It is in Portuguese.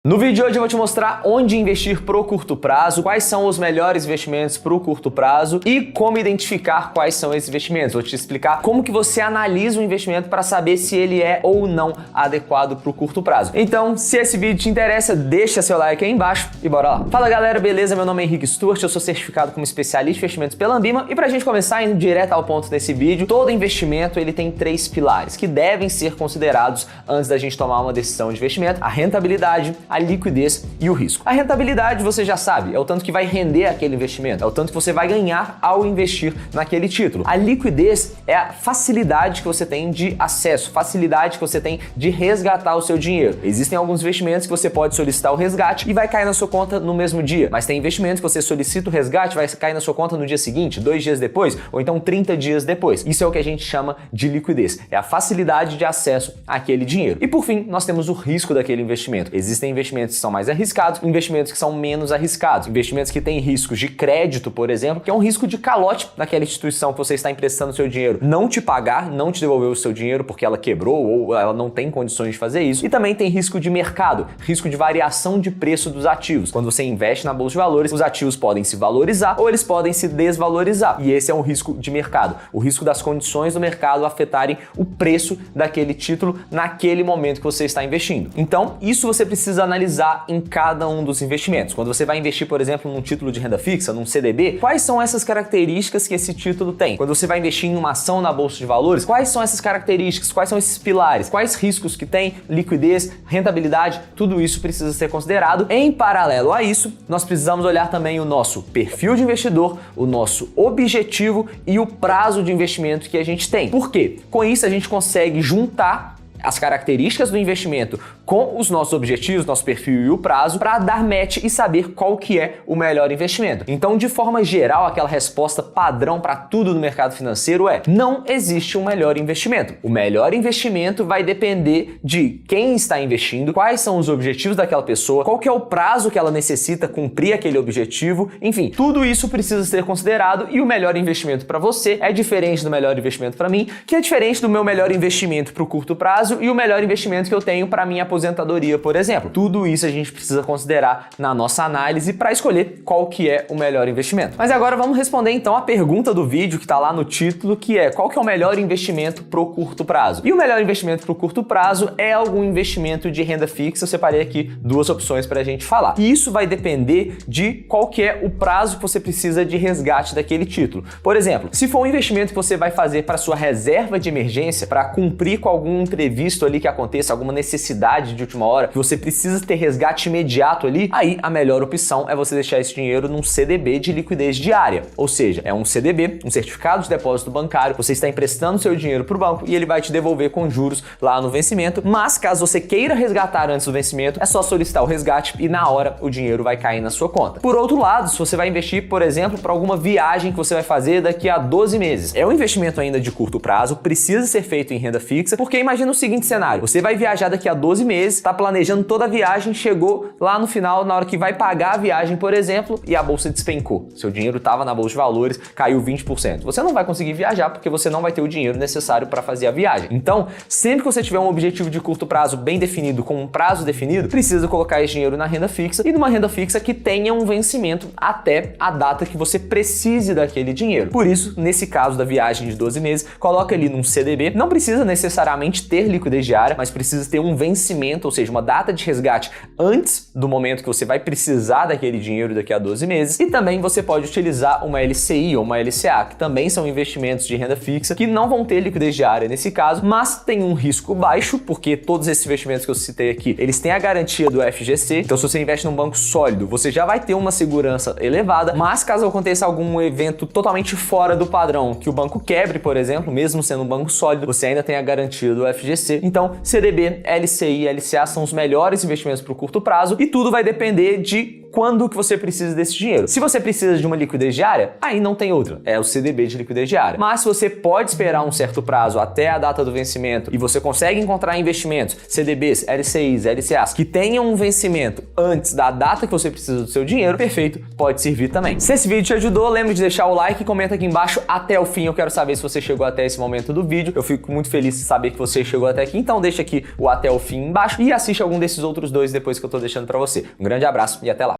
No vídeo de hoje eu vou te mostrar onde investir pro curto prazo, quais são os melhores investimentos pro curto prazo e como identificar quais são esses investimentos. Vou te explicar como que você analisa o investimento para saber se ele é ou não adequado pro curto prazo. Então, se esse vídeo te interessa, deixa seu like aí embaixo e bora lá. Fala galera, beleza? Meu nome é Henrique Stuart, eu sou certificado como especialista em investimentos pela Ambima e pra gente começar indo direto ao ponto desse vídeo, todo investimento ele tem três pilares que devem ser considerados antes da gente tomar uma decisão de investimento: a rentabilidade, a liquidez e o risco. A rentabilidade, você já sabe, é o tanto que vai render aquele investimento, é o tanto que você vai ganhar ao investir naquele título. A liquidez é a facilidade que você tem de acesso, facilidade que você tem de resgatar o seu dinheiro. Existem alguns investimentos que você pode solicitar o resgate e vai cair na sua conta no mesmo dia, mas tem investimentos que você solicita o resgate e vai cair na sua conta no dia seguinte, 2 dias depois, ou então 30 dias depois. Isso é o que a gente chama de liquidez, é a facilidade de acesso àquele dinheiro. E por fim, nós temos o risco daquele investimento. Existem investimentos que são mais arriscados, investimentos que são menos arriscados, investimentos que têm riscos de crédito, por exemplo, que é um risco de calote daquela instituição que você está emprestando seu dinheiro, não te pagar, não te devolver o seu dinheiro porque ela quebrou ou ela não tem condições de fazer isso. E também tem risco de mercado, risco de variação de preço dos ativos. Quando você investe na bolsa de valores, os ativos podem se valorizar ou eles podem se desvalorizar. E esse é um risco de mercado, o risco das condições do mercado afetarem o preço daquele título naquele momento que você está investindo. Então, isso você precisa analisar em cada um dos investimentos. Quando você vai investir, por exemplo, num título de renda fixa, num CDB, quais são essas características que esse título tem? Quando você vai investir em uma ação na bolsa de valores, quais são essas características? Quais são esses pilares? Quais riscos que tem? Liquidez, rentabilidade, tudo isso precisa ser considerado. Em paralelo a isso, nós precisamos olhar também o nosso perfil de investidor, o nosso objetivo e o prazo de investimento que a gente tem. Por quê? Com isso a gente consegue juntar as características do investimento com os nossos objetivos, nosso perfil e o prazo para dar match e saber qual que é o melhor investimento. Então, de forma geral, aquela resposta padrão para tudo no mercado financeiro é: não existe um melhor investimento. O melhor investimento vai depender de quem está investindo, quais são os objetivos daquela pessoa, qual que é o prazo que ela necessita cumprir aquele objetivo, enfim, tudo isso precisa ser considerado e o melhor investimento para você é diferente do melhor investimento para mim, que é diferente do meu melhor investimento para o curto prazo e o melhor investimento que eu tenho para minha aposentadoria, por exemplo. Tudo isso a gente precisa considerar na nossa análise para escolher qual que é o melhor investimento. Mas agora vamos responder então a pergunta do vídeo que está lá no título, que é: qual que é o melhor investimento para o curto prazo? E o melhor investimento para o curto prazo é algum investimento de renda fixa. Eu separei aqui duas opções para a gente falar. E isso vai depender de qual que é o prazo que você precisa de resgate daquele título. Por exemplo, se for um investimento que você vai fazer para sua reserva de emergência, para cumprir com algum imprevisto ali que aconteça, alguma necessidade de última hora, que você precisa ter resgate imediato ali, aí a melhor opção é você deixar esse dinheiro num CDB de liquidez diária. Ou seja, é um CDB, um certificado de depósito bancário, você está emprestando seu dinheiro para o banco e ele vai te devolver com juros lá no vencimento, mas caso você queira resgatar antes do vencimento, é só solicitar o resgate e na hora o dinheiro vai cair na sua conta. Por outro lado, se você vai investir, por exemplo, para alguma viagem que você vai fazer daqui a 12 meses, é um investimento ainda de curto prazo, precisa ser feito em renda fixa, porque imagina o seguinte cenário: você vai viajar daqui a 12 meses, está planejando toda a viagem, chegou lá no final, na hora que vai pagar a viagem, por exemplo, e a bolsa despencou. Seu dinheiro estava na bolsa de valores, caiu 20%. Você não vai conseguir viajar porque você não vai ter o dinheiro necessário para fazer a viagem. Então, sempre que você tiver um objetivo de curto prazo bem definido, com um prazo definido, precisa colocar esse dinheiro na renda fixa e numa renda fixa que tenha um vencimento até a data que você precise daquele dinheiro. Por isso, nesse caso da viagem de 12 meses, coloca ali num CDB. Não precisa necessariamente ter liquidez diária, mas precisa ter um vencimento, ou seja, uma data de resgate antes do momento que você vai precisar daquele dinheiro daqui a 12 meses. E também você pode utilizar uma LCI ou uma LCA, que também são investimentos de renda fixa que não vão ter liquidez diária nesse caso, mas tem um risco baixo, porque todos esses investimentos que eu citei aqui, eles têm a garantia do FGC. Então, se você investe num banco sólido, você já vai ter uma segurança elevada, mas caso aconteça algum evento totalmente fora do padrão, que o banco quebre, por exemplo, mesmo sendo um banco sólido, você ainda tem a garantia do FGC. Então, CDB, LCI e LCA são os melhores investimentos para o curto prazo e tudo vai depender de quando que você precisa desse dinheiro. Se você precisa de uma liquidez diária, aí não tem outra, é o CDB de liquidez diária. Mas se você pode esperar um certo prazo até a data do vencimento e você consegue encontrar investimentos, CDBs, LCIs, LCAs, que tenham um vencimento antes da data que você precisa do seu dinheiro, perfeito, pode servir também. Se esse vídeo te ajudou, lembre de deixar o like e comenta aqui embaixo até o fim. Eu quero saber se você chegou até esse momento do vídeo. Eu fico muito feliz de saber que você chegou até aqui, então deixa aqui o até o fim embaixo e assiste algum desses outros dois depois que eu tô deixando pra você. Um grande abraço e até lá!